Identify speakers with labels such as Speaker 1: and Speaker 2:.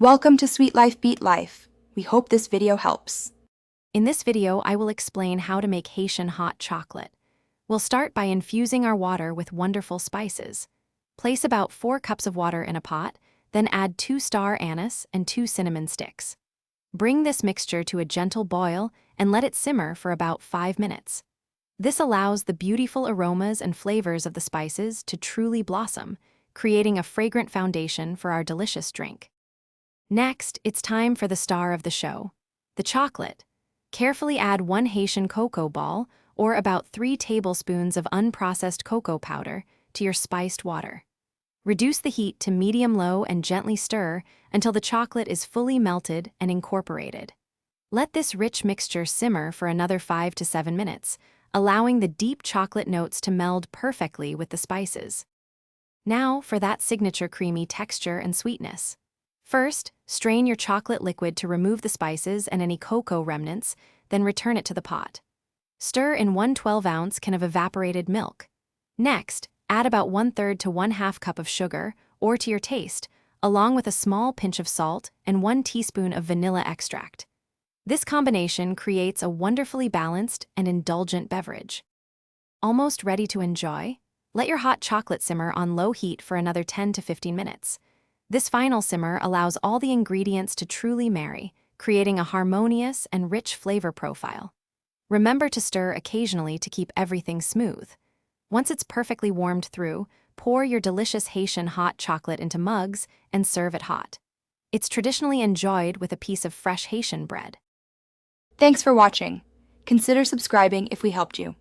Speaker 1: Welcome to Sweet Life Beat Life. We hope this video helps.
Speaker 2: In this video, I will explain how to make Haitian hot chocolate. We'll start by infusing our water with wonderful spices. Place about 4 cups of water in a pot, then add 2 star anise and 2 cinnamon sticks. Bring this mixture to a gentle boil and let it simmer for about 5 minutes. This allows the beautiful aromas and flavors of the spices to truly blossom, creating a fragrant foundation for our delicious drink. Next, it's time for the star of the show, the chocolate. Carefully add 1 Haitian cocoa ball, or about 3 tablespoons of unprocessed cocoa powder, to your spiced water. Reduce the heat to medium-low and gently stir until the chocolate is fully melted and incorporated. Let this rich mixture simmer for another 5 to 7 minutes, allowing the deep chocolate notes to meld perfectly with the spices. Now for that signature creamy texture and sweetness. First, strain your chocolate liquid to remove the spices and any cocoa remnants, then return it to the pot. Stir in 1 12-ounce can of evaporated milk. Next, add about 1/3 to 1/2 cup of sugar, or to your taste, along with a small pinch of salt and 1 teaspoon of vanilla extract. This combination creates a wonderfully balanced and indulgent beverage. Almost ready to enjoy? Let your hot chocolate simmer on low heat for another 10 to 15 minutes. This final simmer allows all the ingredients to truly marry, creating a harmonious and rich flavor profile. Remember to stir occasionally to keep everything smooth. Once it's perfectly warmed through, pour your delicious Haitian hot chocolate into mugs and serve it hot. It's traditionally enjoyed with a piece of fresh Haitian bread.
Speaker 1: Thanks for watching. Consider subscribing if we helped you.